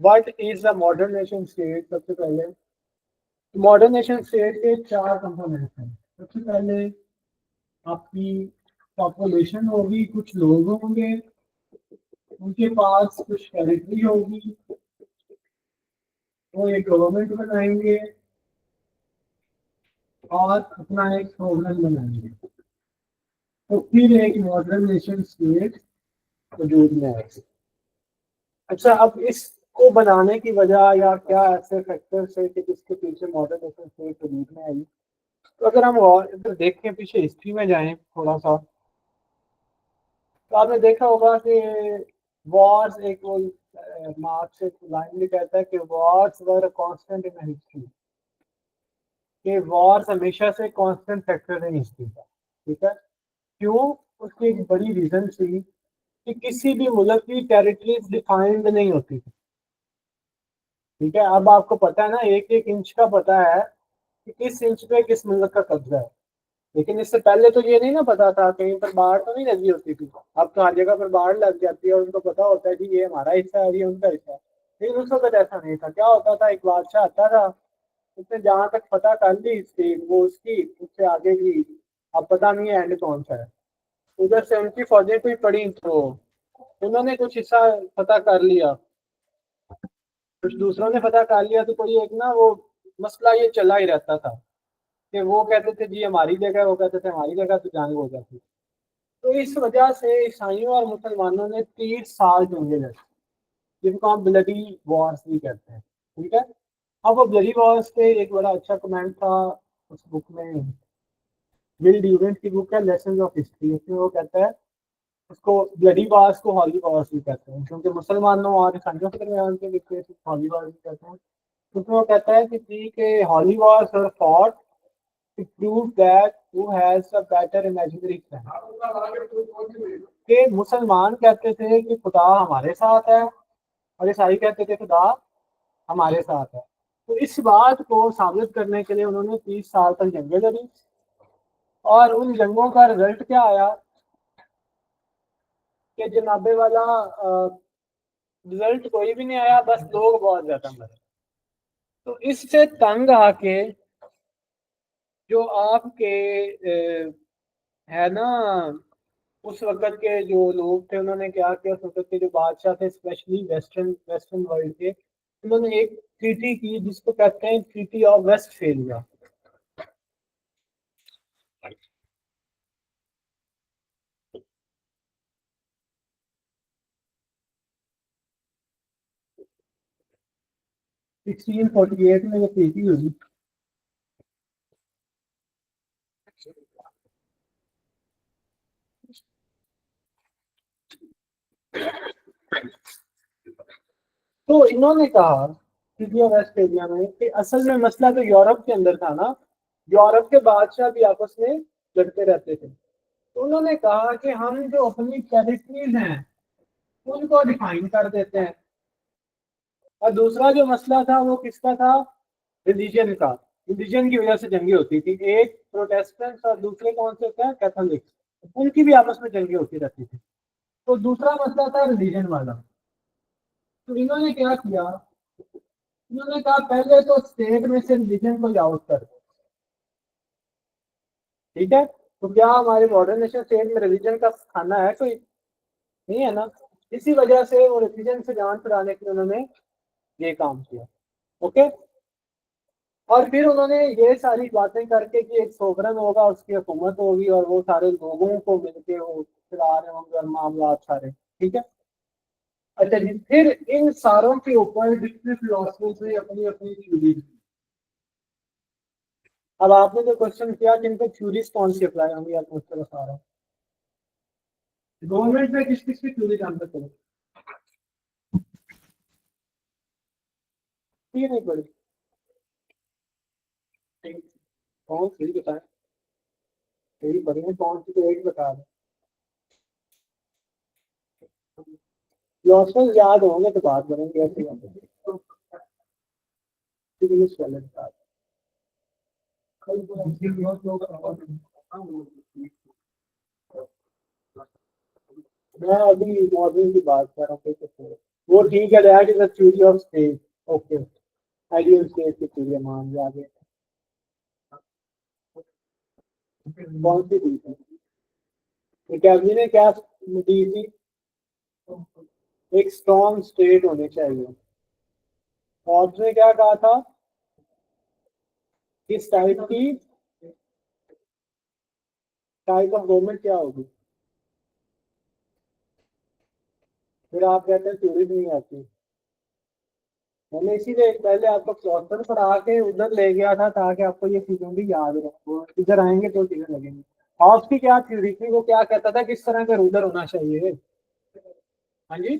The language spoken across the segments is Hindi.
What is the modern nation state? सबसे पहले मॉडर्न नेशन स्टेट के चार कंपोनेंट्स हैं। सबसे पहले आपकी पॉपुलेशन होगी, कुछ लोग होंगे, उनके पास कुछ टेरिटरी होगी, वो एक गवर्नमेंट बनाएंगे और अपना एक प्रोग्राम बनाएंगे, तो फिर एक मॉडर्न नेशन स्टेट वजूद में आएगी। अच्छा, अब इसको बनाने की वजह या क्या ऐसे फैक्टर्स है कि जिसके पीछे मॉडर्न नेशन स्टेट वजूद में आई? तो अगर हम और इधर देखें, पीछे हिस्ट्री में जाएं थोड़ा सा, तो आपने देखा होगा कि वॉर्स एक वो मार्क्स एक लाइन भी कहता है कि Wars were constant in history, कि वॉर्स हमेशा से कांस्टेंट फैक्टर इन हिस्ट्री का। ठीक है, क्यों? उसकी एक बड़ी रीजन थी कि किसी भी मुल्क की टेरिटरीज डिफाइंड नहीं होती थी। ठीक है, अब आपको पता है ना, एक एक इंच का पता है कि किस इंच पे किस मुल्क का कब्जा है। लेकिन इससे पहले तो ये नहीं ना पता था, कहीं पर बाढ़ तो नहीं लगी होती थी। अब तो हर जगह पर बाढ़ लग जाती है और उनको पता होता है कि ये हमारा हिस्सा है, ये उनका हिस्सा है। लेकिन उस वक्त ऐसा नहीं था। क्या होता था, एक बादशाह आता था, उसने जहां तक पता कर ली स्टेट वो उसकी, उससे आगे की अब पता नहीं है एंड कौन सा है। उधर से उनकी फौजें कोई पड़ी तो उन्होंने कुछ हिस्सा पता कर लिया, कुछ दूसरों ने पता कर लिया, तो कोई एक ना वो मसला ये चला ही रहता था कि वो कहते थे जी हमारी जगह, वो कहते थे हमारी जगह, तो जंग हो जाती। तो इस वजह से ईसाइयों और मुसलमानों ने 30 साल जंगे लड़ी, जिनको हम ब्लडी वॉर्स भी कहते हैं। ठीक है, अब वो ब्लडी वॉर्स पे एक बड़ा अच्छा कमेंट था उस बुक में, विल ड्यूरेंट की बुक है लेसन्स ऑफ हिस्ट्री। उसमें वो कहता है उसको ब्लडी वॉर्स को हॉली वॉर्स भी कहते हैं, क्योंकि मुसलमानों और ईसाइयों के दरमियान के बीच हॉली वॉर्स भी कहते हैं। उसमें वो कहता है कि जी के हॉली वॉर्स और fought to prove that who has a better imaginary friend। कि मुसलमान कहते थे कि खुदा हमारे साथ है और ईसाई कहते थे खुदा हमारे साथ है। तो इस बात को साबित करने के लिए उन्होंने 30 साल तक जंगें लड़ी, और उन जंगों का रिजल्ट क्या आया कि जनाबे वाला रिजल्ट कोई भी नहीं आया, बस लोग बहुत ज्यादा मरे। तो इससे तंग आके जो आपके है ना, उस वक्त के जो लोग थे उन्होंने क्या किया, उस वक्त के जो बादशाह थे स्पेशली वेस्टर्न वेस्टर्न वर्ल्ड के, उन्होंने एक ट्रीटी की जिसको कहते हैं ट्रीटी ऑफ वेस्टफेलिया। 1648 में ये ट्रीटी हुई। तो इन्होंने कहा ट्रीटी ऑफ वेस्टफेलिया में कि असल में मसला तो यूरोप के अंदर था ना, यूरोप के बादशाह भी आपस में लड़ते रहते थे। तो उन्होंने कहा कि हम जो अपनी टेरिटरीज हैं उनको डिफाइन कर देते हैं। और दूसरा जो मसला था वो किसका था? रिलीजन का। रिलीजन की वजह से जंगे होती थी, एक प्रोटेस्टेंट और दूसरे कौन से थे? कैथोलिक। उनकी भी आपस में जंगे होती रहती थी। तो दूसरा मसला था रिलीजन वाला। तो इन्होंने क्या किया, इन्होंने कहा पहले तो स्टेट में से रिलीजन को आउट कर दो। ठीक है, तो क्या हमारे मॉडर्न नेशन स्टेट में रिलीजन का खाना है? कोई नहीं है ना। इसी वजह से वो रिलीजन से जान छुड़ाने के लिए उन्होंने ये काम किया। ओके, और फिर उन्होंने ये सारी बातें करके कि एक सोवरन होगा, उसकी हुकूमत होगी और वो सारे लोगों को मिलके वो चला रहे होंगे और मामला सारे। ठीक है, अच्छा जी, फिर इन सारों के ऊपर डिफरेंट फिलोसफर्स ने अपनी अपनी थ्योरीज। अब आपने जो क्वेश्चन किया कि इनको थ्योरीज कौन सी अप्लाई होंगी, आप मुझसे बता रहा हूँ। गवर्नमेंट में किस किस की थ्योरी जान सकते हो? ये नहीं पड़ी। कौन सी बताए? थ्योरी पढ़ी है, कौन सी तो एक बता रहे। फिलोसफर्स याद होंगे तो बात करेंगे, ऐसी बात है। थ्योरीज पहले बता रहे। मैं अभी मॉडल की बात कर रहा हूँ। वो ठीक है, that is the theory of state. Okay, ideal state की थ्योरी मान लिया आगे। कौन सी दी थी? कैबनी ने क्या दी थी? एक स्ट्रॉन्ग स्टेट होनी चाहिए। और उसने क्या कहा था? किस टाइप ऑफ गवर्नमेंट क्या होगी? फिर आप कहते हैं थ्योरी नहीं आती। मैंने इसीलिए पहले आपको क्लॉस्टर पढ़ा के उधर ले गया था ताकि आपको ये चीजें भी याद रहे, वो इधर आएंगे तो चीजें लगेंगी। आपकी क्या थ्योरी थी? वो क्या कहता था किस तरह का रूलर होना चाहिए? हाँ जी,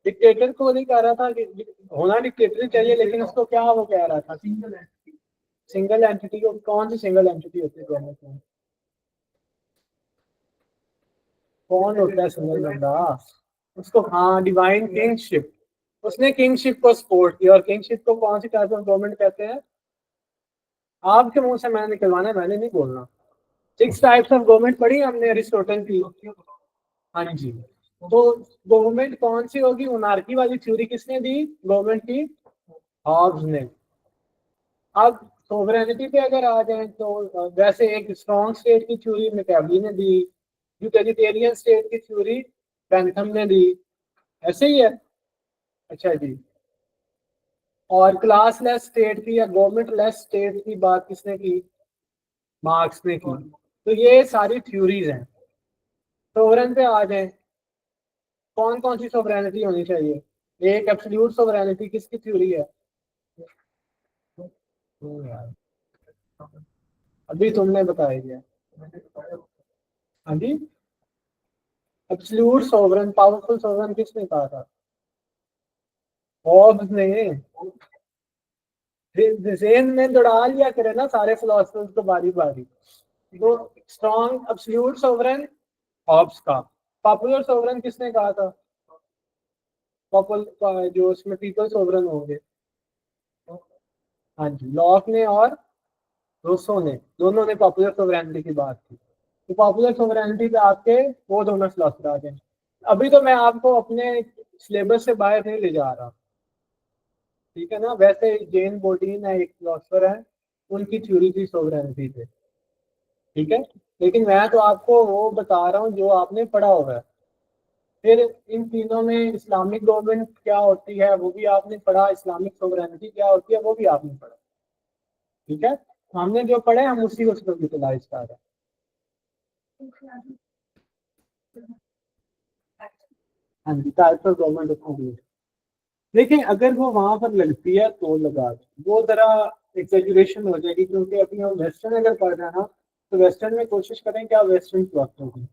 डिक्टेटर को नहीं कह रहा था कि होना डिक्टेटर चाहिए, लेकिन उसको क्या वो कह रहा था? सिंगल एंटिटी को कौन सी सिंगल एंटिटी होती है? कौन होता है सिंगल बंदा? उसको हाँ, डिवाइन किंगशिप। उसने किंगशिप को सपोर्ट किया। और किंगशिप को कौन सी टाइप ऑफ गवर्नमेंट कहते हैं? आपके मुंह से मैंने निकलवाना है, मैंने नहीं बोलना। 6 टाइप्स ऑफ गवर्नमेंट पढ़ी हमने अरिस्टोटल की। हाँ जी। तो गवर्नमेंट कौन सी होगी? मोनार्की वाली थ्योरी किसने दी गवर्नमेंट की? हॉब्स ने। अब सोवरेनिटी पे अगर आ जाए तो वैसे एक स्ट्रॉन्ग स्टेट की थ्योरी मैकेवली ने दी, यूटिलिटेरियन स्टेट की थ्योरी बेंथम ने दी। ऐसे ही है। अच्छा जी। और क्लास लेस स्टेट की या गवर्नमेंट लेस स्टेट की बात किसने की? मार्क्स ने की। तो ये सारी थ्योरीज हैं। सोवरेन पे आ जाए, कौन कौन सी सोवरेनिटी होनी चाहिए? एक एब्सोल्यूट सोवरेनिटी किसकी थ्योरी है? अभी तुमने बताया गया। हाँ जी। एब्सोल्यूट सोवरेन, पावरफुल सोवरेन किसने कहा था? हॉब्स ने। जेन में दौड़ा लिया करे ना सारे फिलोसफर्स को बारी बारी। तो स्ट्रॉन्ग एब्सोल्यूट सोवरेन हॉब्स का। पॉपुलर सोवरेन किसने कहा था? पॉपुलर जो उसमें पीपल सोवरेन होंगे। हाँ जी, लॉक ने और रूसो ने, दोनों ने पॉपुलर सोवरेनिटी की बात की। तो पॉपुलर सोवरेनिटी पे आपके वो दोनों फिलोसफर आ गए। अभी तो मैं आपको अपने सिलेबस से बाहर नहीं ले जा रहा, ठीक है ना? वैसे जेन बोल्टीन है, एक फिलोसफर है, उनकी थ्योरी थी सोवरेनिटी पे, ठीक है। लेकिन मैं तो आपको वो बता रहा हूँ जो आपने पढ़ा होगा है। फिर इन तीनों में इस्लामिक गवर्नमेंट क्या होती है वो भी आपने पढ़ा, इस्लामिक सोवरेनिटी क्या होती है वो भी आपने पढ़ा, ठीक है। हमने जो पढ़े हम उसी को उसको यूटिलाइज कर रहे हैं। हाँ जी, टाइप्स ऑफ गवर्नमेंट उसको भी। देखिए, अगर वो वहां पर लगती है तो लगा दो, वो जरा एग्जेजुरेशन हो जाएगी, क्योंकि अभी हम वेस्टर्न अगर पढ़ रहे हैं ना, तो वेस्टर्न में कोशिश करें कि आप वेस्टर्न क्लास होगी।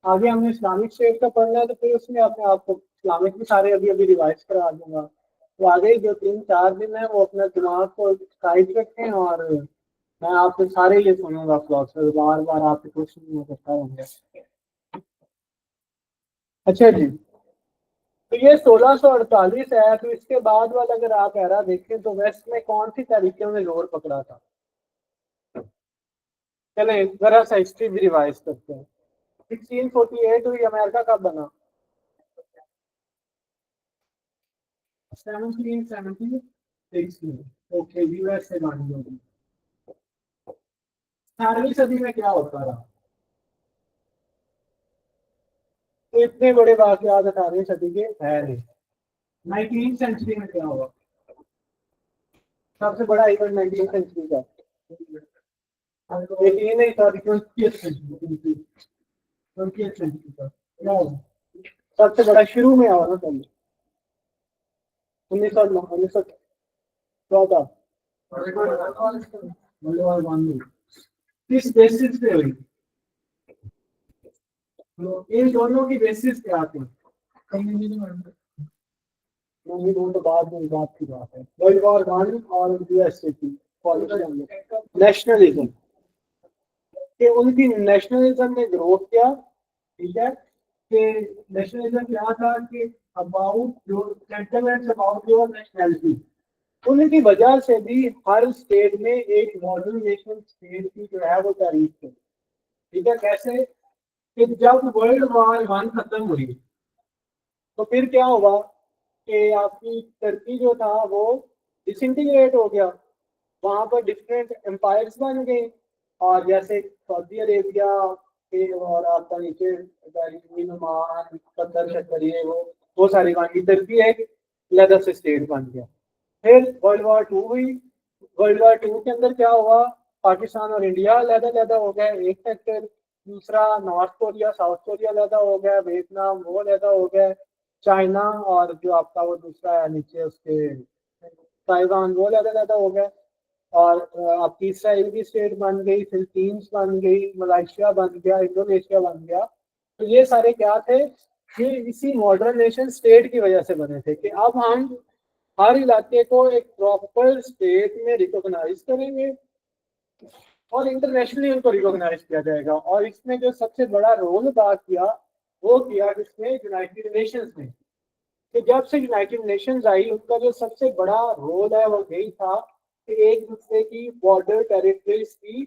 आगे हमने इस्लामिक स्टेट का पढ़ना है, तो फिर उसमें अपने आपको इस्लामिक भी सारे अभी अभी रिवाइज करा दूंगा। तो आगे जो 3-4 दिन है वो अपना दिमाग को टाइट रखें, और मैं आपसे सारे ये सुनूंगा क्लासेस, बार बार आपके क्वेश्चन में करता रहूंगा। अच्छा जी। तो ये 1648 है, तो इसके बाद वाला अगर आप एरा देखें तो वेस्ट में कौन सी तारीखों में जोर पकड़ा था? चले जरा सा हिस्ट्री भी रिवाइज करते हैं। 1648 हुई, अमेरिका कब बना? 1776। ओके, यूएस से बनी होगी। 18वीं सदी में क्या होता रहा? तो इतने बड़े वाकयात 18वीं सदी के है नहीं। 19वीं सेंचुरी में क्या हुआ? सबसे बड़ा इवेंट 19वीं सेंचुरी का, लेकिन नहीं, sorry, 20th century, 20th century का क्या हुआ? सबसे बड़ा शुरू में आया ना पहले, 1914। किस बेसिस पे हुई? इन दोनों की बेसिस क्या थी? नहीं, वो तो बाद में बात की बात है। वर्ल्ड वॉर वन और यूएसए की पॉलिसी, नेशनलिज्म, कि उनकी नेशनलिज्म ने ग्रोथ किया, ठीक है। कि नेशनलिज्म क्या था? कि about your sentiments about your nationality. उनकी वजह से भी हर स्टेट में एक मॉडर्न नेशन स्टेट की जो है वो तारीफ थी, ठीक है। कैसे? कि जब वर्ल्ड वॉर वन खत्म हुई तो फिर क्या हुआ? कि आपकी टर्की जो था वो डिसइंटीग्रेट हो गया, वहां पर डिफरेंट एम्पायर्स बन गए, और जैसे सऊदी अरेबिया के और आपका नीचे बहरीन, ओमान, कतर, शतर, ये वो सारी बन गई, टर्की एक अलग से स्टेट बन गया। फिर वर्ल्ड वॉर 2 हुई। वर्ल्ड वॉर 2 के अंदर क्या हुआ, पाकिस्तान और इंडिया अलग हो गए एक सेक्टर, दूसरा नॉर्थ कोरिया साउथ कोरिया अलग हो गया, वियतनाम वो अलग हो गया, चाइना और जो आपका वो दूसरा है नीचे उसके ताइवान वो अलग हो गया, और आपकी इसराइल की स्टेट बन गई, फिलीपींस बन गई, मलेशिया बन गया, इंडोनेशिया बन गया। तो ये सारे क्या थे, ये इसी मॉडर्नाइजेशन स्टेट की वजह से बने थे कि अब हम हर इलाके को एक प्रॉपर स्टेट में रिकॉग्नाइज करेंगे और इंटरनेशनली उनको रिकॉग्नाइज किया जाएगा। और इसमें जो सबसे बड़ा रोल अदा किया वो किया जिसमें यूनाइटेड नेशंस ने। कि जब से यूनाइटेड नेशंस आई उनका जो सबसे बड़ा रोल है वो यही था कि एक दूसरे की बॉर्डर टेरिटरीज की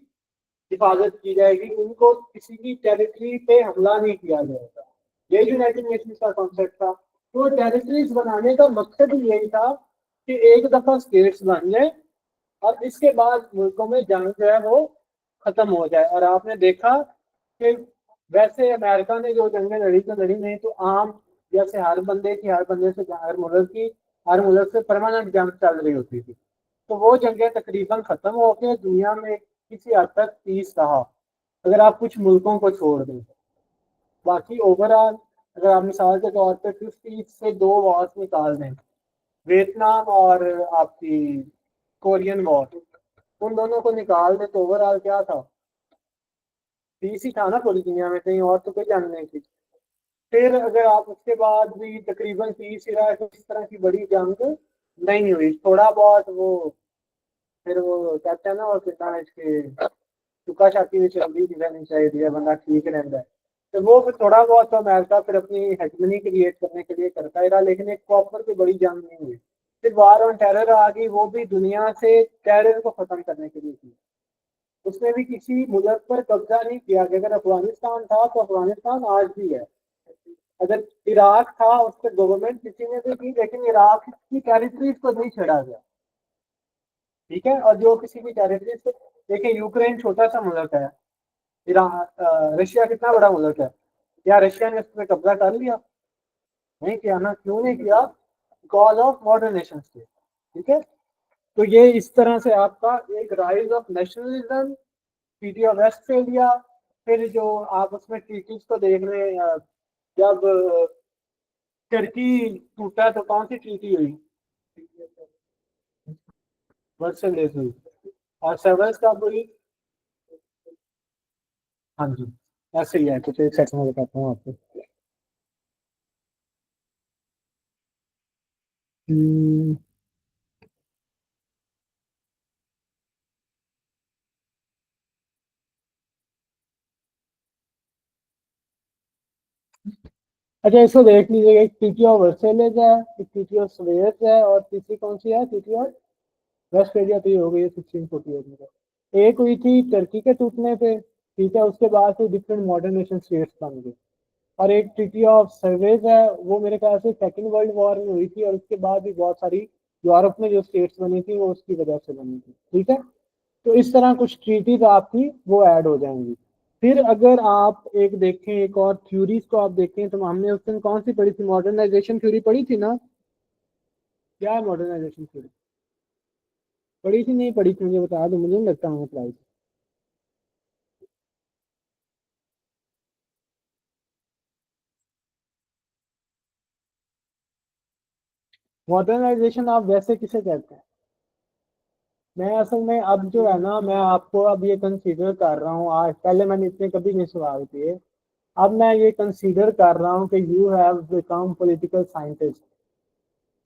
हिफाजत की जाएगी, उनको किसी की टेरिटरी पे हमला नहीं किया जाएगा। ये यूनाइटेड नेशंस का कॉन्सेप्ट था। तो टेरिटरीज बनाने का मकसद ही यही था कि एक दफा स्टेट्स बन जाए और इसके बाद मुल्कों में जंग जो है वो खत्म हो जाए। और आपने देखा कि वैसे अमेरिका ने जो जंगें लड़ी तो लड़ी नहीं, तो आम जैसे हर बंदे से हर मुल्क से परमानेंट जंग चल रही होती थी। तो वो जंगें तकरीबन खत्म हो के दुनिया में किसी हद तक पीस रहा, अगर आप कुछ मुल्कों को छोड़ दें। बाकी ओवरऑल अगर आप मिसाल के तौर पर 50 से 2 वॉर्स निकाल दें, वियतनाम और आपकी कोरियन वॉर, उन दोनों को निकाल दे तो ओवरऑल क्या था, पीस ही था ना पूरी दुनिया में, कहीं और तो कोई जंग नहीं थी। फिर अगर आप उसके बाद भी तकरीबन पीस ही रहा है, तो इस तरह की बड़ी जंग नहीं हुई। थोड़ा बहुत वो फिर वो कहते हैं ना, और कितना इसके चुका छाती में चल रही रहनी चाहिए, बंदा ठीक रहता है। तो वो फिर थोड़ा बहुत तो अमेरिका फिर अपनी हेगमनी क्रिएट करने के लिए करता ही रहा, लेकिन एक प्रॉपर कोई बड़ी जंग नहीं हुई। फिर वार ऑन टेरर आ गई, वो भी दुनिया से टेरर को खत्म करने के लिए की। उसने भी किसी मुल्क पर कब्जा नहीं किया कि अगर अफगानिस्तान था तो अफगानिस्तान आज भी है। अगर इराक था उस पर गवर्नमेंट किसी ने भी की, लेकिन इराक की टेरिटरीज को नहीं छेड़ा गया। ठीक है, और जो किसी की टेरिटरीज को, देखिए यूक्रेन छोटा सा मुल्क है, रशिया कितना बड़ा मुल्क है, या रशिया ने उस पर कब्जा कर लिया? नहीं किया ना। क्यों नहीं किया? बिकॉज ऑफ मॉडर्नेशन के। ठीक है, तो ये इस तरह से आपका एक rise of nationalism, treaty of Westphalia. फिर जो आप उसमें ट्रीटीज को देख रहे हैं, जब टर्की टूटा तो कौन सी ट्रीटी हुई? वर्सेलिस हुई। और सेवर्स कब हुई? हाँ जी, ऐसे ही है कुछ, एक सेकंड में बताता हूँ आपको। हम्म, अच्छा इसको देख लीजिएगा, एक ट्रीटी ऑफ वर्सेलिस है, एक ट्रीटी ऑफ स्वेयर्स है, और तीसरी कौन सी है? Treaty of Westphalia. तो ये हो गई है 1648 में। एक हुई थी टर्की के टूटने पे, ठीक है, उसके बाद से डिफरेंट मॉडर्न नेशन स्टेट्स बन गए। और एक ट्रीटी ऑफ सर्वेज है, वो मेरे ख्याल से सेकेंड वर्ल्ड वॉर में हुई थी, और उसके बाद भी बहुत सारी यूरोप में जो स्टेट्स बनी थी वो उसकी वजह से बनी थी। ठीक है, तो इस तरह कुछ ट्रीटीज आपकी वो ऐड हो जाएंगी। फिर अगर आप एक देखें, एक और थ्योरीज को आप देखें, तो हमने उस दिन कौन सी पढ़ी थी? मॉडर्नाइजेशन थ्योरी पढ़ी थी ना? क्या है मॉडर्नाइजेशन थ्योरी? पढ़ी थी नहीं पढ़ी थी, मुझे बता दो, मुझे नहीं लगता मैंने पढ़ाई थी। मॉडर्नाइजेशन आप वैसे किसे कहते हैं? मैं असल में अब जो है ना, मैं आपको अब ये कंसीडर कर रहा हूँ, आज पहले मैंने इतने कभी नहीं सवाल किए, अब मैं ये कंसीडर कर रहा हूँ कि you have become political scientist,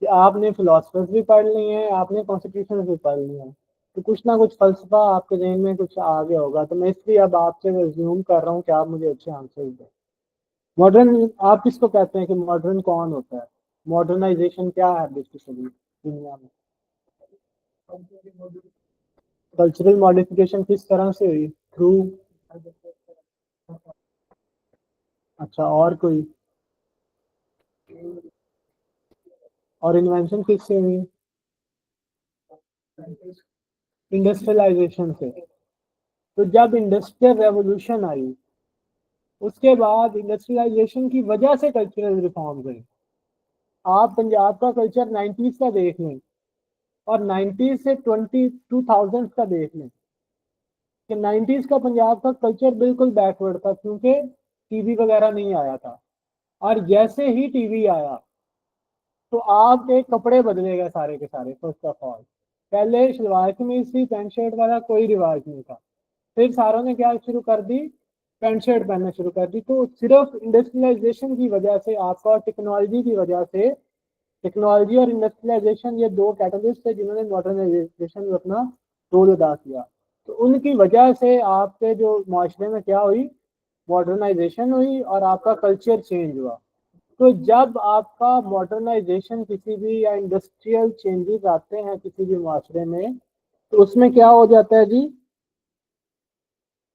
कि आपने फिलोसफर्स भी पढ़ लिए हैं, आपने कॉन्स्टिट्यूशन भी पढ़ लिए हैं, तो कुछ ना कुछ फलसफा आपके जहन में कुछ आ गया होगा। तो मैं इसलिए अब आपसे रिज्यूम कर रहा हूँ कि आप मुझे अच्छे आंसर दें। मॉडर्न आप किसको कहते हैं? कि मॉडर्न कौन होता है? मॉडर्नाइजेशन क्या है बेसिकली दुनिया में? कल्चरल मॉडिफिकेशन किस तरह से हुई? थ्रू? अच्छा, और कोई? और इन्वेंशन किससे हुई? इंडस्ट्रियलाइजेशन से। तो जब इंडस्ट्रियल रेवोल्यूशन आई, उसके बाद इंडस्ट्रियलाइजेशन की वजह से कल्चरल रिफॉर्म्स हुई। आप पंजाब का कल्चर 90s का देख लें और 90s से 2000 का देख लें कि 90s का पंजाब का कल्चर बिल्कुल बैकवर्ड था, क्योंकि टीवी वगैरह नहीं आया था। और जैसे ही टीवी आया तो आपके कपड़े बदलेगा सारे के सारे। फर्स्ट ऑफ ऑल, पहले सलवार कमीज थी, पैंट शर्ट वाला कोई रिवाज नहीं था। फिर सारों ने क्या शुरू कर दी? पैंट शर्ट पहनना शुरू कर दी। तो सिर्फ इंडस्ट्रियलाइजेशन की वजह से, आपका टेक्नोलॉजी की वजह से, टेक्नोलॉजी और इंडस्ट्रियलाइजेशन ये दो कैटलिस्ट है जिन्होंने मॉडर्नाइजेशन में अपना रोल अदा किया। तो उनकी वजह से आपके जो माशरे में क्या हुई? मॉडर्नाइजेशन हुई और आपका कल्चर चेंज हुआ। तो जब आपका मॉडर्नाइजेशन किसी भी या इंडस्ट्रियल चेंजेस आते हैं किसी भी माशरे में, तो उसमें क्या हो जाता है जी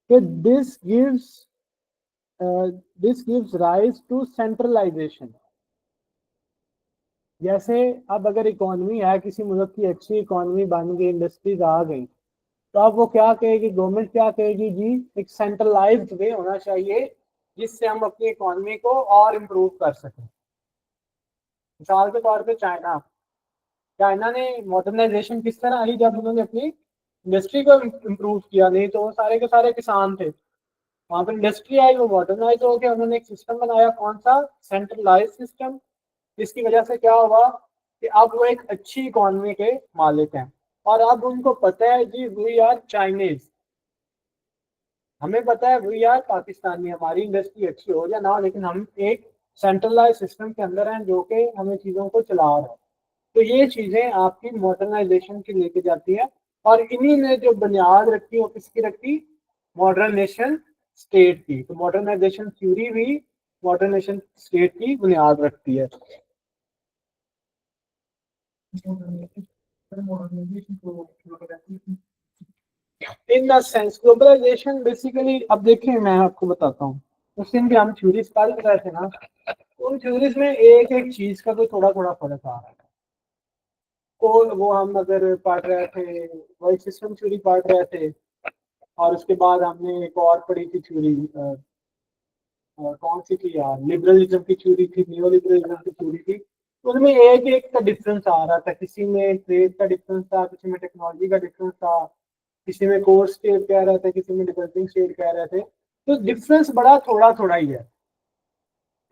कि this gives rise to centralisation. जैसे अब अगर इकोनॉमी है किसी मुल्क की, अच्छी इकोनॉमी बन गई, इंडस्ट्रीज आ गई, तो अब वो क्या कहेगी? गवर्नमेंट क्या कहेगी जी? एक सेंट्रलाइज्ड वे होना चाहिए जिससे हम अपनी इकोनॉमी को और इम्प्रूव कर सकें। मिसाल के तौर पे चाइना, चाइना ने मॉडर्नाइजेशन किस तरह आई? जब उन्होंने अपनी इंडस्ट्री को इम्प्रूव किया। नहीं तो वो सारे के सारे किसान थे, वहां पर इंडस्ट्री आई, वो मॉडर्नाइज हो गया। उन्होंने एक सिस्टम बनाया, कौन सा? Centralise system. इसकी वजह से क्या हुआ कि अब वो एक अच्छी इकोनॉमी के मालिक हैं। और अब उनको पता है जी, वी आर चाइनीज, हमें पता है वी आर पाकिस्तानी, हमारी इंडस्ट्री अच्छी हो या ना हो, लेकिन हम एक सेंट्रलाइज सिस्टम के अंदर हैं जो कि हमें चीज़ों को चला रहा है। तो ये चीज़ें आपकी मॉडर्नाइजेशन की लेके जाती है। और इन्हीं ने जो बुनियाद रखी, वो किसकी रखी? मॉडर्न नेशन स्टेट की। तो मॉडर्नाइजेशन थ्योरी भी मॉडर्न नेशन स्टेट की बुनियाद रखती है। In the sense globalisation basically, अब देखिए मैं आपको बताता हूँ, उस दिन भी हम थ्योरीज पढ़ रहे थे ना, उन थ्योरीज में एक एक चीज का तो थोड़ा थोड़ा फर्क आ रहा है। तो वो हम अगर पढ़ रहे थे, वही सिस्टम थ्योरी पढ़ रहे थे, और उसके बाद हमने एक और पढ़ी थी थ्योरी, कौन सी थी यार, लिबरलिज्म की थ्योरी थी, नियो लिबरलिज्म की थ्योरी थी। तो उनमें एक एक का डिफरेंस आ रहा था। किसी में ट्रेड का डिफरेंस था, किसी में टेक्नोलॉजी का डिफरेंस था, किसी में कोर स्टेट कह रहे थे, किसी में डेवलपिंग स्टेट कह रहे थे। तो डिफरेंस बड़ा थोड़ा थोड़ा ही है।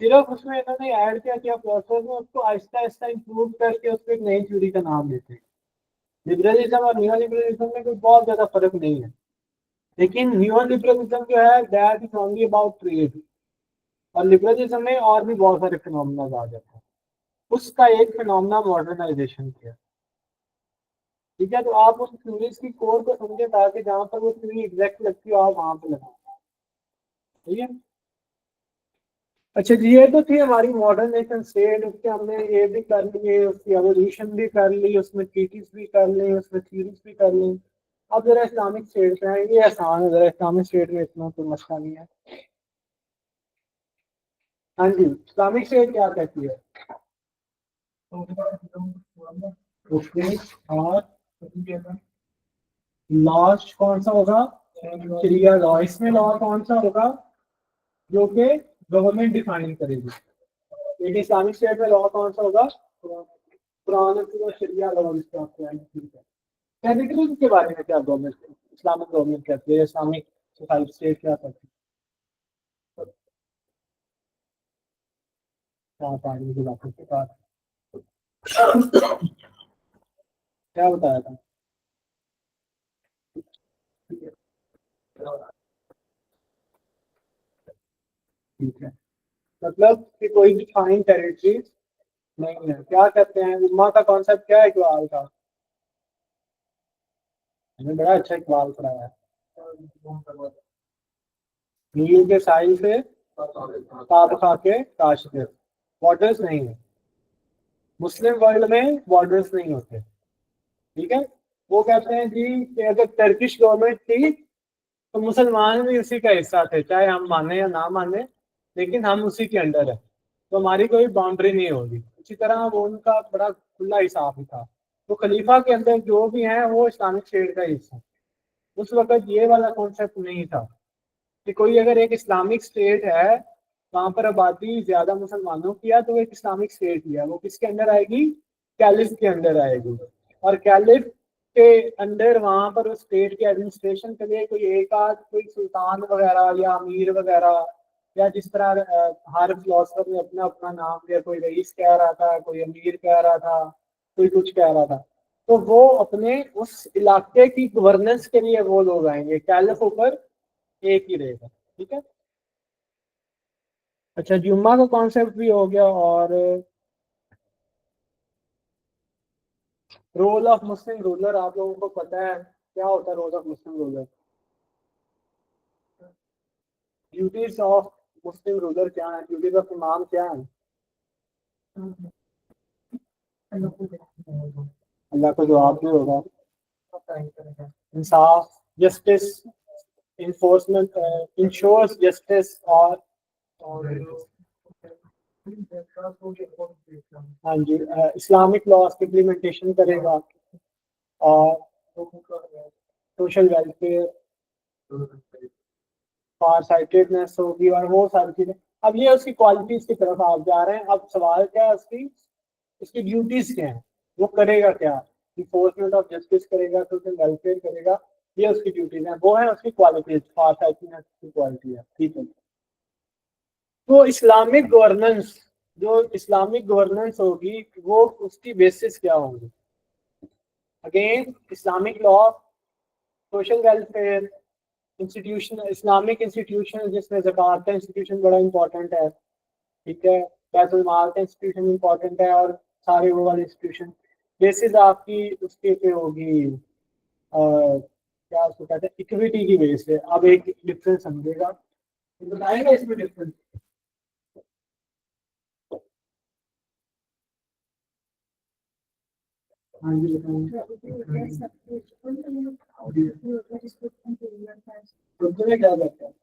सिर्फ उसमें इन्होंने ऐड क्या किया प्रोसेस में, उसको आहिस्ता आहिस्ता इंप्रूव करके उसको एक नई थ्योरी का नाम देते हैं। लिबरलिज्म और नियो लिबरलिज्म में कोई बहुत ज्यादा फर्क नहीं है। लेकिन नियो लिबरलिज्म जो है that is only about trade, और लिबरलिज्म में और भी बहुत सारे फिनोमेना आ जाते हैं। उसका एक फिनोमेना मॉडर्नाइजेशन किया। ठीक है, तो आप उस थ्योरीज की कोर को समझे ताकि जहां पर वो थ्योरी एग्जैक्ट लगती हो आप वहां पे लगाओ। ठीक है। अच्छा जी, ये तो थी हमारी मॉडर्न नेशन स्टेट। उसके हमने ये भी कर लिए, उसकी एवोल्यूशन भी कर ली, उसमें ट्रीटीज भी कर ली, उसमें थ्योरीज भी कर ली। अब जरा इस्लामिक स्टेट पे आएंगे, आसान है, जरा इस्लामिक स्टेट में इतना कोई मसला नहीं है। हाँ जी, इस्लामिक स्टेट क्या कहती है? ओके, और लॉ कौन सा होगा? शरिया लॉ। इसमें लॉ कौन सा होगा जो कि गवर्नमेंट डिफाइन करेगी? एक इस्लामिक स्टेट में लॉ कौन सा होगा? कुरान और शरिया लॉ जिसको आप कहते हैं उसके बारे में क्या गवर्नमेंट, इस्लामिक गवर्नमेंट कहती है, इस्लामिक सोसाइटी स्टेट क्या करती है? क्या पानी की बातों के बाद क्या बताया था? ठीक है, मतलब कि कोई डिफाइंड टेरिटरी नहीं है। क्या कहते हैं उम्मा का कॉन्सेप्ट? क्या है इकबाल का? मैंने बड़ा अच्छा इकबाल पढ़ाया है। नील के साहिल से ताब खा के काश के। बॉर्डर्स नहीं है मुस्लिम वर्ल्ड में, बॉर्डर्स नहीं होते। ठीक है। वो कहते हैं जी कि अगर टर्किश गवर्नमेंट थी तो मुसलमान भी उसी का हिस्सा थे, चाहे हम माने या ना माने, लेकिन हम उसी के अंडर है, तो हमारी कोई बाउंड्री नहीं होगी। इसी तरह वो उनका बड़ा खुला हिसाब ही था। तो खलीफा के अंदर जो भी हैं वो इस्लामिक स्टेट का हिस्सा। उस वक्त ये वाला कॉन्सेप्ट नहीं था कि कोई अगर एक इस्लामिक स्टेट है, वहां पर आबादी ज्यादा मुसलमानों की है, तो वो एक इस्लामिक स्टेट ही है। वो किसके अंदर आएगी? कैलिफ के अंदर आएगी। और कैलिफ के अंदर वहां पर उस स्टेट के एडमिनिस्ट्रेशन के लिए कोई एक आध कोई सुल्तान वगैरह या अमीर वगैरह, या जिस तरह हर फिलोसफर ने अपना अपना नाम दिया, कोई रईस कह रहा था, कोई अमीर कह रहा था, कोई कुछ कह रहा था। तो वो अपने उस इलाके की गवर्नेंस के लिए वो लोग आएंगे, कैलिफ ऊपर एक ही रहेगा। ठीक है। अच्छा, जुम्मा का कॉन्सेप्ट भी हो गया। और रोल ऑफ मुस्लिम रूलर आप लोगों को पता है क्या होता है? Role of Muslim ruler, duties of Muslim ruler क्या है? ड्यूटीज ऑफ इमाम क्या है? अल्लाह को जवाब भी होगा। इंसाफ, जस्टिस, इन्फोर्समेंट, इंश्योर्स जस्टिस। और हाँ जी, इस्लामिक लॉज की इम्प्लीमेंटेशन करेगा। और सोशल वेलफेयर, फार साइटेडनेस होगी, और वो सारी चीजें। अब ये उसकी क्वालिटीज की तरफ आप जा रहे हैं। अब सवाल क्या है उसकी? उसकी ड्यूटीज क्या है? वो करेगा क्या? इन्फोर्समेंट ऑफ जस्टिस करेगा, सोशल वेलफेयर करेगा। ये उसकी ड्यूटीज हैं, वो है उसकी क्वालिटीज, फार साइटेडनेस की क्वालिटी है। ठीक है। तो इस्लामिक गवर्नेंस, जो इस्लामिक गवर्नेंस होगी वो उसकी बेसिस क्या होगी? Again Islamic law, social welfare, institution, Islamic institution जिसमें ज़कात का इंस्टीट्यूशन बड़ा इंपॉर्टेंट है। ठीक है। बैतुल माल का इंस्टीट्यूशन इंपॉर्टेंट है, और सारे वो वाले इंस्टीट्यूशन। बेसिस आपकी उसके पे होगी क्या उसको कहते हैं, इक्विटी की बेस है। अब एक डिफरेंस समझेगा, बताएंगे इसमें डिफरेंस। हाँ जी बताएंगे। तो क्या करते हैं?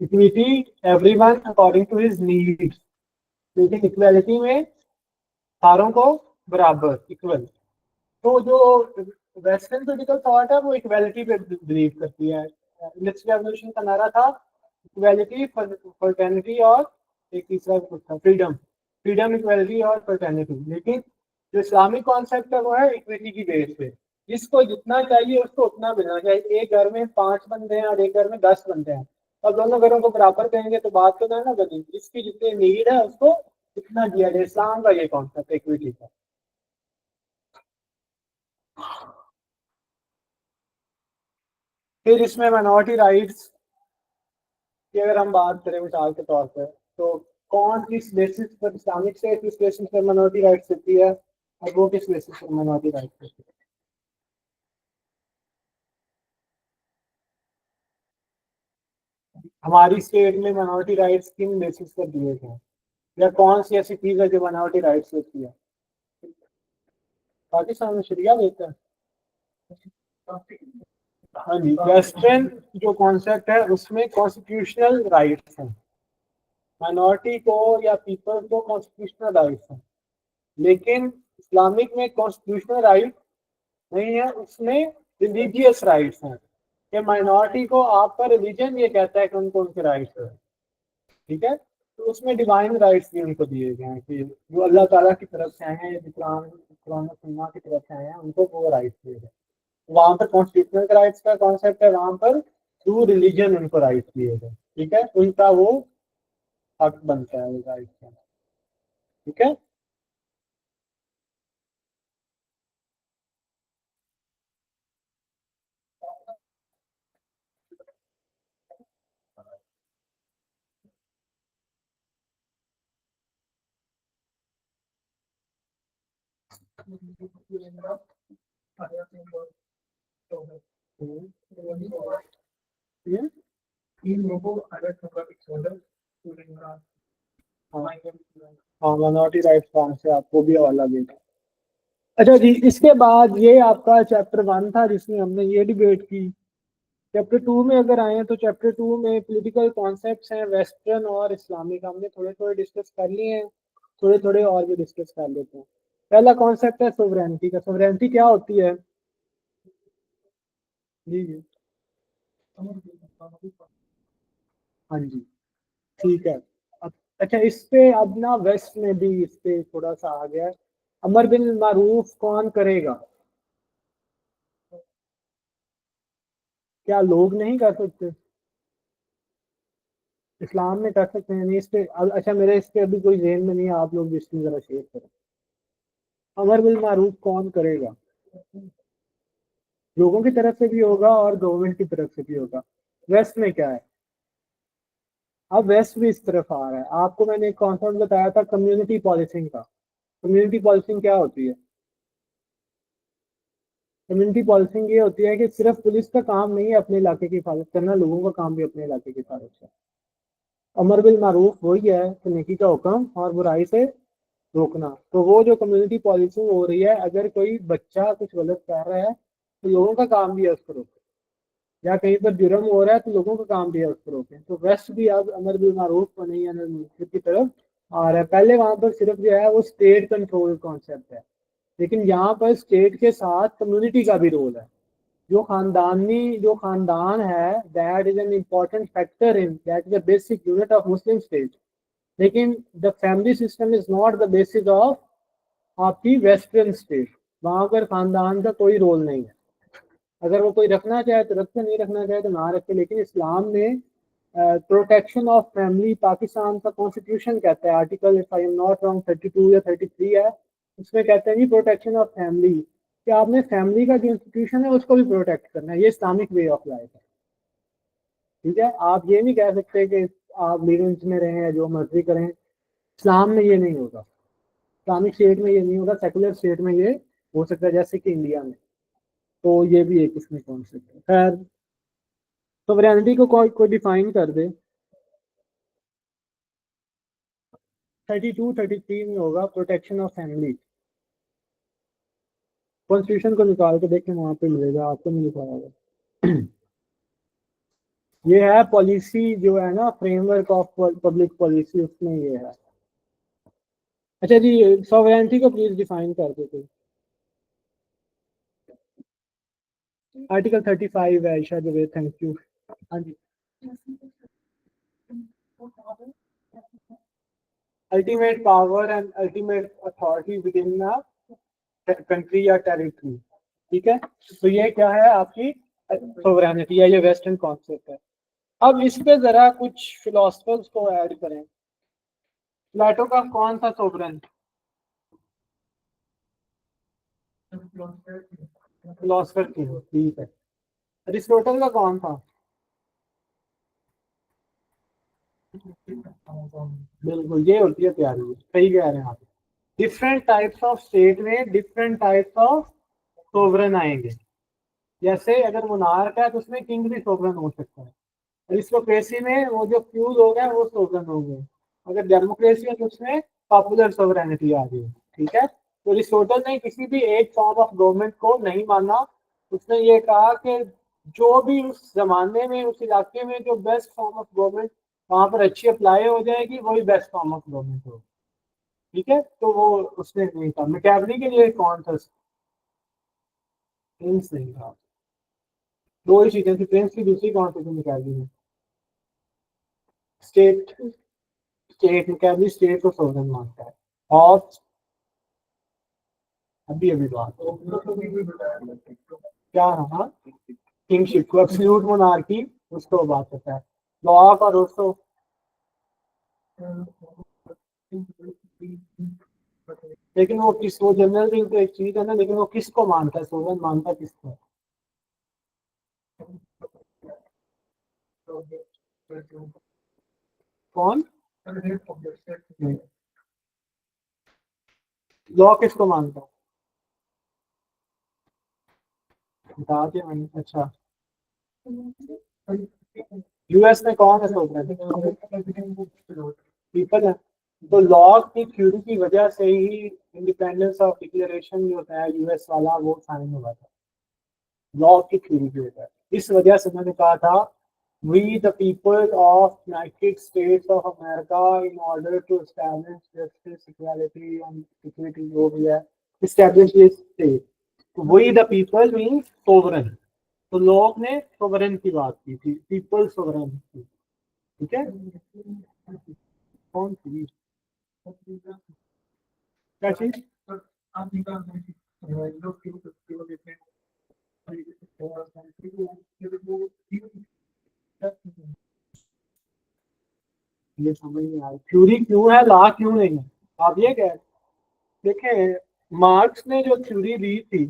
Equity, everyone according to his needs. लेकिन इक्वालिटी में सारों को बराबर, इक्वल। तो जो वेस्टर्न पॉलिटिकल थॉट है वो इक्वालिटी पे बिलीव करती है। इंडस्ट्रियल रेवोल्यूशन का नारा था इक्वालिटी, फर्टर्निटी, और एक तीसरा कुछ था, फ्रीडम। फ्रीडम, इक्वालिटी और फर्टर्निटी। लेकिन जो इस्लामिक कॉन्सेप्ट है वो है इक्विटी की बेस पे। जिसको जितना चाहिए उसको उतना मिलना चाहिए। एक घर में 5 बंदे हैं और एक घर में 10 बंदे हैं, और दोनों घरों को बराबर कहेंगे तो बात तो ना बनी। जिसकी जितनी नीड है उसको इतना दिया जाए। इस्लाम का ये कॉन्सेप्ट है इक्विटी का। फिर इसमें माइनॉरिटी राइट्स की अगर हम बात करें मिसाल के तौर पर, तो कौन किस बेसिस पर इस्लामिक स्टेट किस बेसिस पर माइनॉरिटी राइट्स देती है, और वो किस बेसिस पर माइनॉरिटी राइट्स देती है? हमारी स्टेट में माइनॉरिटी राइट्स किन बेसिस पर दिए गए हैं, या कौन सी ऐसी चीज है जो माइनॉरिटी राइट्स देती है? पाकिस्तान में शरिया देता है। हाँ जी, वेस्टर्न जो कॉन्सेप्ट है उसमें कॉन्स्टिट्यूशनल राइट्स हैं। माइनॉरिटी को या पीपल को कॉन्स्टिट्यूशनल राइट्स हैं। लेकिन इस्लामिक में कॉन्स्टिट्यूशनल राइट नहीं है, उसमें रिलीजियस राइट्स हैं। कि माइनॉरिटी को आपका रिलीजन ये कहता है कि उनको उनके राइट्स है। ठीक है। तो उसमें डिवाइन राइट्स भी उनको दिए गए हैं कि जो अल्लाह ताला की तरफ से आए हैं, या कुरान कुरान और सुन्नाह की तरफ से आए हैं, उनको वो राइट्स दिए गए। वहां पर कॉन्स्टिट्यूशनल राइट्स का कॉन्सेप्ट है, वहां पर थ्रू रिलीजन उनको राइट्स दिए गए। ठीक है। उनका वो हक बनता है राइट्स का। ठीक है। हम्म। हाँ, माइनॉरिटी राइट्स कौन से आपको भी हवाला देगा। अच्छा जी, इसके बाद ये आपका चैप्टर 1 था जिसमें हमने ये डिबेट की। चैप्टर 2 में अगर आए तो चैप्टर 2 में पॉलिटिकल कॉन्सेप्ट्स हैं वेस्टर्न और इस्लामिक, हमने थोड़े थोड़े डिस्कस कर लिए हैं, थोड़े थोड़े और भी डिस्कस कर लेते हैं। पहला कॉन्सेप्ट है सोवरेनिटी का। सोवरेनिटी क्या होती है? जी जी, हाँ जी, ठीक है। अब अच्छा, इस पे अब ना वेस्ट में भी इस पे थोड़ा सा आ गया है। अमर बिन मारूफ कौन करेगा? क्या लोग नहीं कर सकते? इस्लाम में कर सकते हैं? नहीं इस पे अच्छा, मेरे इस पे अभी कोई ज़हन में नहीं है, आप लोग इसमें जरा शेयर करें। अमर बिल मारूफ कौन करेगा? लोगों की तरफ से भी होगा और गवर्नमेंट की तरफ से भी होगा। वेस्ट में क्या है? अब वेस्ट भी इस तरफ आ रहा है। आपको मैंने एक कॉन्सेप्ट बताया था कम्युनिटी पॉलिसिंग का। कम्युनिटी पॉलिसिंग क्या होती है? कम्युनिटी पॉलिसिंग ये होती है कि सिर्फ पुलिस का काम नहीं है अपने इलाके की हिफाजत करना, लोगों का काम भी अपने इलाके की हिफाजत करना। अमर बिल मारूफ वही है कि नेकी का हुक्म और बुराई से रोकना। तो वो जो कम्युनिटी पॉलिसिंग हो रही है, अगर कोई बच्चा कुछ गलत कर रहा है तो लोगों का काम भी है उसको रोकना, या कहीं पर जुर्म हो रहा है तो लोगों का काम भी है उसको रोकें। तो वेस्ट भी अब अमर बिल मारूफ को नहीं की तरफ आ रहा है। पहले वहां पर सिर्फ जो है वो स्टेट कंट्रोल कॉन्सेप्ट है, लेकिन यहाँ पर स्टेट के साथ कम्युनिटी का भी रोल है। जो खानदान है, that is an important factor in that is the basic unit of Muslim state. लेकिन the family system is not the basis of आपकी वेस्टर्न स्टेट। वहां पर खानदान का कोई रोल नहीं है। अगर वो कोई रखना चाहे तो रखे, नहीं रखना चाहे तो ना रखे। लेकिन इस्लाम में प्रोटेक्शन ऑफ फैमिली, पाकिस्तान का कॉन्स्टिट्यूशन कहता है, article if I am not wrong 32 या 33 है, उसमें कहते हैं जी प्रोटेक्शन ऑफ फैमिली, कि आपने फैमिली का जो इंस्टीट्यूशन है उसको भी प्रोटेक्ट करना है। ये इस्लामिक वे ऑफ लाइफ है। ठीक है, आप ये नहीं कह सकते कि आप लिविंग्स में रहें या जो मर्जी करें। इस्लाम में ये नहीं होगा, इस्लामिक स्टेट में ये नहीं होगा, सेकुलर स्टेट में ये हो सकता है, जैसे कि इंडिया में। तो ये भी एक इसमें कॉन्सेप्ट है। खैर, सोवरेनिटी को कोई डिफाइन कर दे। 32 33 में होगा प्रोटेक्शन ऑफ फैमिली। कॉन्स्टिट्यूशन को निकाल के देखें, वहां पे मिलेगा, आपको नहीं लिखा होगा। ये है पॉलिसी जो है ना, फ्रेमवर्क ऑफ पब्लिक पॉलिसी, उसमें ये है। अच्छा जी, सॉवरेनिटी को प्लीज डिफाइन कर दो कोई। आर्टिकल 35 है, ईशा जवेद, थैंक यू। हाँ जी, ultimate power and ultimate authority within country या टेरिटरी। ठीक है, तो ये क्या है आपकी सोवरेनिटी, है ये वेस्टर्न कॉन्सेप्ट है। अब इस पे जरा कुछ फिलोसफर्स को ऐड करें। प्लेटो का कौन सा सोवरेन? फिलोसफर की, ठीक है। अरिस्टोटल का कौन था? बिल्कुल, ये होती है प्यारी, सही कह रहे हैं आप। डिफरेंट टाइप्स ऑफ स्टेट में डिफरेंट टाइप्स ऑफ सोवरेन आएंगे। जैसे अगर मोनार्क है तो उसमें किंग भी सोवरेन हो सकता है। अरिस्टोक्रेसी में वो जो फ्यू लोग हैं वो सोवरेन होंगे। अगर डेमोक्रेसी है तो उसमें पॉपुलर सोवरेनिटी आ गई। ठीक है, तो अरिस्टोटल ने किसी भी एक फॉर्म ऑफ गवर्नमेंट को नहीं माना। उसने ये कहा कि जो भी उस जमाने में उस इलाके में जो बेस्ट फॉर्म ऑफ गवर्नमेंट वहां पर अच्छी अप्लाई हो जाएगी, वही बेस्ट फॉर्म ऑफ गवर्नमेंट होगी। ठीक है, तो वो उसने नहीं कहा। मैकेवली के लिए कौन था? प्रिंस नहीं था। दो ही चीजें थी, प्रिंस की दूसरी कौन सी थी मैकेवली में? स्टेट। स्टेट मैकेवली स्टेट को सोवरेन मानता है। और अभी अभी बात क्या रहा, किंगशिप को एब्सोल्यूट मोनार्की उसको बात करता है। लॉ का दोस्तों, लेकिन वो किस, वो जनरल भी तो एक चीज है ना, लेकिन वो किसको मानता है सोवरेन, मानता किसको? कौन? लॉ किसको मानता है, बता दिया मैंने। अच्छा, यूएस में कौन है सोवरेन? पीपल है। तो लॉक की थ्योरी की वजह से ही इंडिपेंडेंस ऑफ डिक्लेरेशन जो होता है यूएस वाला वो साइन हुआ था, लॉक की थ्योरी की वजह। इस वजह से मैंने कहा था we the people of United States of America in order to establish justice equality and equity जो भी है establish this state, we the people mean sovereign. तो लॉक ने सोवरेन की बात की थी, पीपल सोवरेन की, ठीक है। कौन सी क्या चीज? ये समझ नहीं आ रही थ्योरी क्यों है, ला क्यों नहीं है, आप ये कह रहे हैं? देखें मार्क्स ने जो थ्योरी दी थी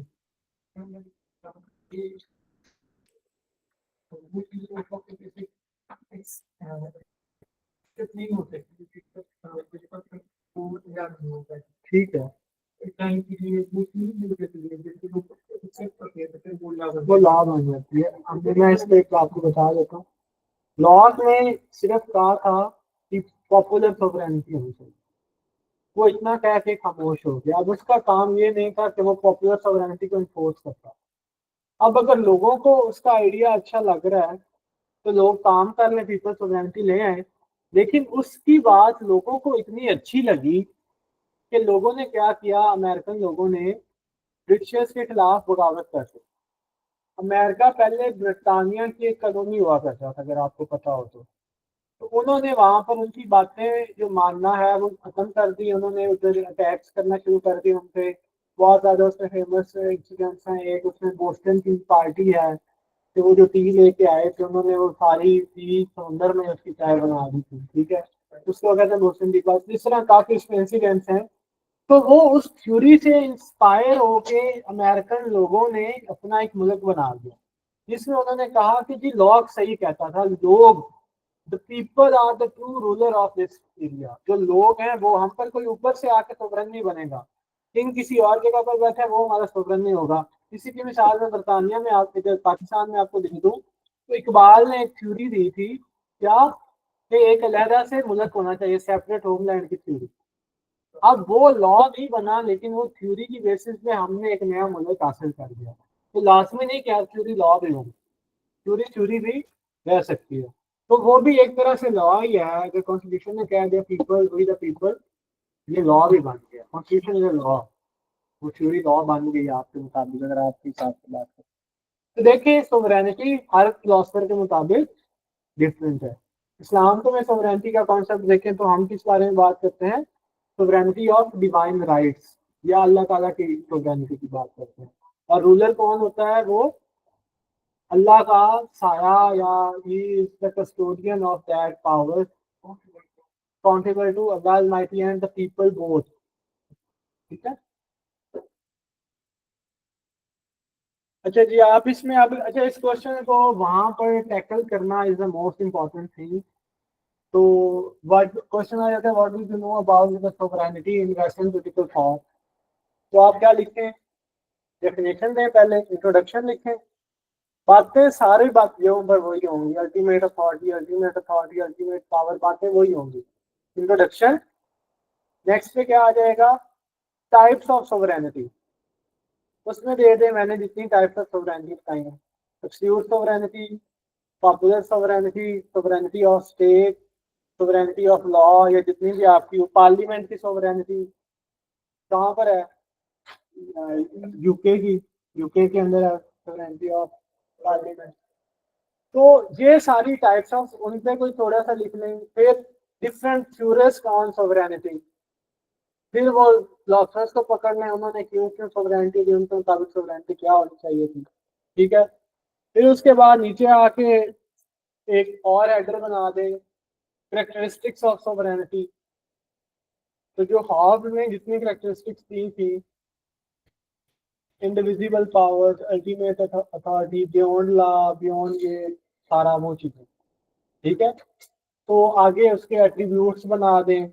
ठीक है, वो लॉ बन जाती है। अब मैं इस पे एक आपको बता देता हूँ, लॉ ने सिर्फ कहा था कि पॉपुलर सोवरेनिटी होनी चाहिए, वो इतना कह के खामोश हो गया। अब उसका काम ये नहीं था कि वो पॉपुलर सोवरेनिटी को इन्फोर्स करता। अब अगर लोगों को उसका आइडिया अच्छा लग रहा है तो लोग काम कर लें, पीपल सोवरेनिटी ले आए। लेकिन उसकी बात लोगों को इतनी अच्छी लगी कि लोगों ने क्या किया, अमेरिकन लोगों ने ब्रिटिशर्स के खिलाफ बगावत कर दी। अमेरिका पहले ब्रिटानिया की एक कॉलोनी हुआ करता था, अगर आपको पता हो तो उन्होंने वहां पर उनकी बातें जो मानना है वो खत्म कर दी। उन्होंने उधर अटैक्स करना शुरू कर दिए उनपे। बहुत ज्यादा उसमें फेमस इंसिडेंट्स हैं। एक उसमें बोस्टन की पार्टी है कि वो जो टी लेके आए थे उन्होंने वो सारी टी समुंदर में उसकी चाय बना दी थी, ठीक है। उसको कहते हैं बोस्टन की पार्टी। इस तरह काफी उसमें इंसिडेंट्स हैं। तो वो उस थ्योरी से इंस्पायर होके अमेरिकन लोगों ने अपना एक मुल्क बना दिया, जिसमें उन्होंने कहा कि जी लॉक सही कहता था, लोग the people are the true ruler of this area. जो लोग हैं वो, हम पर कोई ऊपर से आके सोवरन नहीं बनेगा। किंग किसी और जगह पर बैठा है वो हमारा सोवरन नहीं होगा। इसी की मिसाल में बरतानिया में आप, पाकिस्तान में आपको दिख दूं तो इकबाल ने एक थ्योरी दी थी क्या, कि एक अलहदा से मुल्क होना चाहिए, सेपरेट होमलैंड की थ्योरी। अब वो लॉ नहीं बना लेकिन वो थ्योरी की बेसिस पे हमने एक नया मुल्क हासिल कर दिया। तो लाजमी नहीं कि थ्योरी लॉ भी होगी, थ्योरी थ्योरी भी रह सकती है। तो वो भी एक तरह से लॉ ही है। अगर कॉन्स्टिट्यूशन ने कह दिया पीपल वी द पीपल, ये लॉ भी बन गया, कॉन्स्टिट्यूशन इज अ लॉ। वो थ्योरी लॉ बन गई आपके मुताबिक, अगर आपके हिसाब से बात करें तो देखिए सोवरेनिटी हर फिलोसफर के मुताबिक डिफरेंट है। इस्लाम तो में सोवरेनिटी का कॉन्सेप्ट देखें तो हम किस बारे में बात करते हैं, सोवरेनिटी ऑफ डिवाइन राइट्स या अल्लाह ताला की सोवरेनिटी की बात करते हैं। और रूलर कौन होता है, वो अल्लाह का साया, या he is the custodian of that power, accountable to अल्लाह almighty and the people both, ठीक है। अच्छा जी, आप इसमें अब अच्छा इस क्वेश्चन को वहां पर टैकल करना is the most important thing. तो व्हाट क्वेश्चन आ जाता है, what do you know about the sovereignty in western political thought. तो आप क्या लिखें, डेफिनेशन दें, पहले इंट्रोडक्शन लिखें। बातें सारी बातें पर वही होंगी, ultimate authority, ultimate authority, ultimate power, बातें वही होंगी। इंट्रोडक्शन, नेक्स्ट पे क्या आ जाएगा, टाइप्स ऑफ सोवरेनिटी। उसमें दे दे मैंने जितनी टाइप्स ऑफ सोवरेनिटी बताई हैं, absolute sovereignty, popular sovereignty, sovereignty of state, sovereignty of law, या जितनी भी आपकी पार्लियामेंट की सोवरेनिटी कहाँ पर है, यूके की, यूके के अंदर है सोवरेनिटी ऑफ पार्लियामेंट। तो ये सारी टाइप्स ऑफ, उन पे कोई थोड़ा सा लिख लें। फिर डिफरेंट थ्योरीज ऑन सोवरेनिटी, फिर वो फिलोसफर्स को पकड़ लें उन्होंने क्यों क्यों सोवरेनिटी दी, उनके मुताबिक सोवरेनिटी क्या होनी चाहिए थी, ठीक है। फिर उसके बाद नीचे आके एक और हेडर बना दें, करेक्टरिस्टिक्स ऑफ सोवरेनिटी। तो जो हॉब्स में जितनी करेक्टरिस्टिक्स दी थी, indivisible powers, ultimate authority, beyond law, beyond ये सारा वो चीजें, ठीक है। तो आगे उसके एट्रीब्यूट्स बना दें।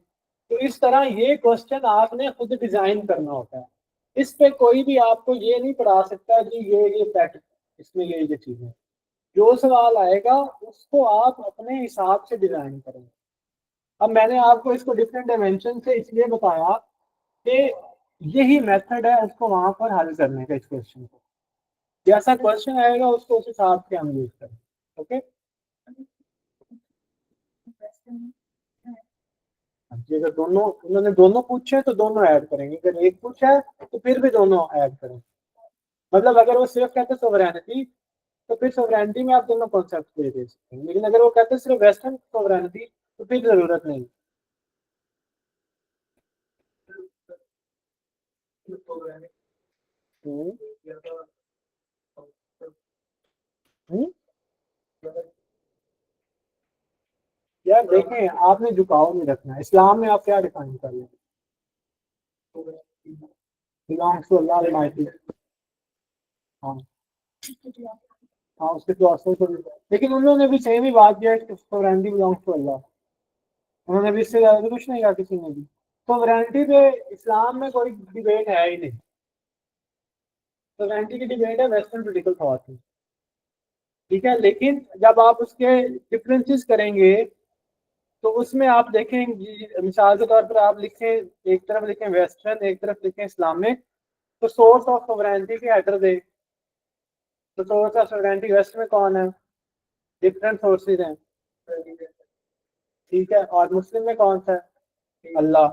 तो इस तरह ये क्वेश्चन आपने खुद डिजाइन करना होता है। इस पे कोई भी आपको ये नहीं पढ़ा सकता कि ये पैटर्न, इसमें ये चीजें, जो सवाल आएगा उसको आप अपने हिसाब से डिजाइन करेंगे। अब मैंने आपको इसको डिफरेंट डायमेंशन से इसलिए बताया कि यही मेथड है उसको वहां पर हल करने का, इस क्वेश्चन को जैसा क्वेश्चन आएगा उसको उस हिसाब से हम यूज करें। ओके, जी अगर दोनों उन्होंने दोनों पूछे तो दोनों ऐड करेंगे, अगर एक पूछा है तो फिर भी दोनों ऐड करेंगे। मतलब अगर वो सिर्फ कहते सोवरेनिटी तो फिर सोवरेनिटी में आप दोनों कॉन्सेप्ट दे सकते हैं, लेकिन अगर वो कहते सिर्फ वेस्टर्न सोवरेनिटी तो फिर जरूरत नहीं। हम्म, हम्म। यार देखें, आपने झुकाव नहीं रखना, इस्लाम में आप क्या डिफाइन कर रहे हैं? बिलोंग्स टू अल्लाह अलमाइटी। हाँ, हाँ उसके प्रोसेस को लेकिन उन्होंने भी सेम ही बात किया है, सोवरेनिटी बिलोंग्स टू अल्लाह। उन्होंने भी इससे ज्यादा तो कुछ नहीं कहा किसी ने भी। सोवरेनिटी पे इस्लाम में कोई डिबेट है ही नहीं। सोवरेनिटी की डिबेट है वेस्टर्न पॉलिटिकल थॉट में, ठीक है। लेकिन जब आप उसके डिफरेंसेस करेंगे तो उसमें आप देखें, मिसाल के तौर पर आप लिखें, एक तरफ लिखें वेस्टर्न, एक तरफ लिखें इस्लामिक, तो सोर्स ऑफ सोवरेनिटी के हेडर दे। तो सोर्स ऑफ सोवरेनिटी वेस्ट में कौन है? डिफरेंट सोर्सेज हैं, ठीक है। और मुस्लिम में कौन सा है? अल्लाह।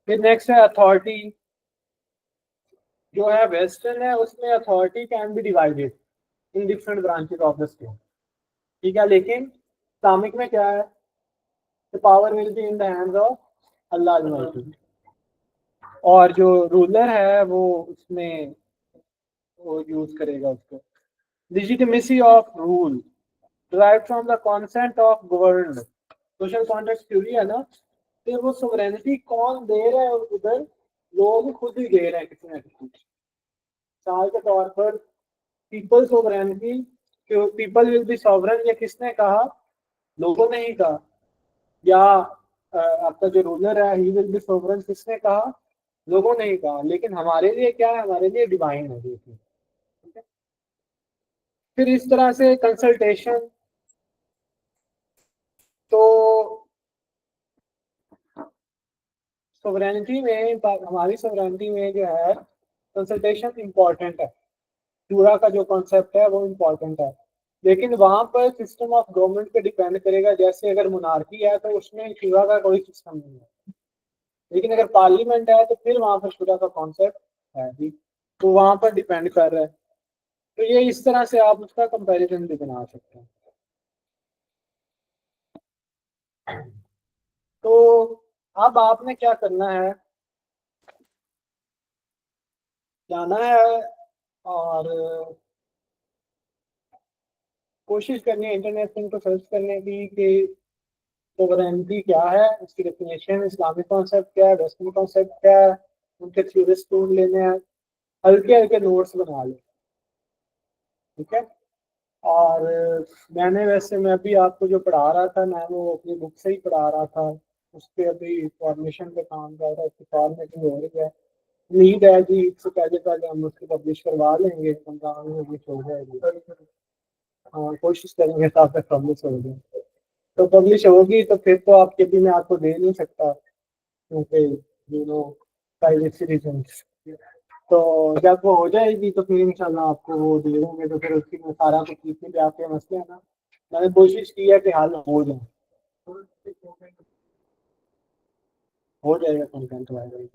फिर नेक्स्ट है अथॉरिटी, जो है वेस्टर्न है उसमें authority can be divided in different branches of the state, ठीक है। लेकिन इस्लामिक में क्या है? The power will be in the hands of Allah Almighty. और जो रूलर है वो उसमें वो यूज करेगा उसको। legitimacy of rule derived from the consent of governed, social contract theory है ना। फिर वो सोवरेनिटी कौन दे रहा है उधर? लोग खुद ही दे रहे हैं किसी ना किसी। साल के तौर पर people sovereignty, people will be sovereign, ये किसने कहा? लोगों ने ही कहा। या आपका जो रूलर है ही विल बी सोवरन, किसने कहा? लोगों ने ही कहा। लेकिन हमारे लिए क्या है? हमारे लिए डिवाइन है देखिए, ठीक है? फिर इस तरह से कंसल्टेशन, तो सोवरेनिटी में, हमारी सोवरेनिटी में जो है कंसल्टेशन इंपॉर्टेंट है। चूड़ा का जो कॉन्सेप्ट है वो इम्पोर्टेंट है, लेकिन वहां पर सिस्टम ऑफ गवर्नमेंट पे डिपेंड करेगा। जैसे अगर मोनार्की है तो उसमें चूड़ा का कोई सिस्टम नहीं है, लेकिन अगर पार्लियामेंट है तो फिर वहां पर चूड़ा का कॉन्सेप्ट है भी। तो वहां पर डिपेंड कर रहा है। तो ये इस तरह से आप उसका कंपैरिजन भी बना सकते हैं। तो अब आपने क्या करना है, जाना है और कोशिश करनी है इंटरनेट पे इनको सर्च करने की कि सोवरेनिटी क्या है, उसकी डेफिनेशन, इस्लामिक कॉन्सेप्ट क्या है, वेस्टर्न कॉन्सेप्ट क्या है, उनके थ्योरिस्ट ढूंढ लेने हैं, हल्के हल्के नोट्स बना ले, ठीक है। और मैंने वैसे मैं भी आपको जो पढ़ा रहा था मैं वो अपनी बुक से ही पढ़ा रहा था। उस पर अभी फॉर्मेशन पे काम कर रहा है, उसकी फॉर्मेटिंग हो रही है। उम्मीद है कि इससे पहले पहले हम उसको पब्लिश करवा लेंगे, 15 में पब्लिश हो जाएगी। हाँ कोशिश करेंगे तब तक पब्लिश हो जाए। तो पब्लिश होगी तो फिर तो आपके भी मैं आपको दे नहीं सकता, क्योंकि यू नो प्राइवेसी रीजंस। तो जब वो हो जाएगी तो फिर इंशाल्लाह आपको वो दे देंगे। तो फिर उसकी में सारा कुछ जितने भी आपके मसले हैं ना, मैंने कोशिश की है कि हल हो जाए। हो जाएगा, कंटेंट वायरल।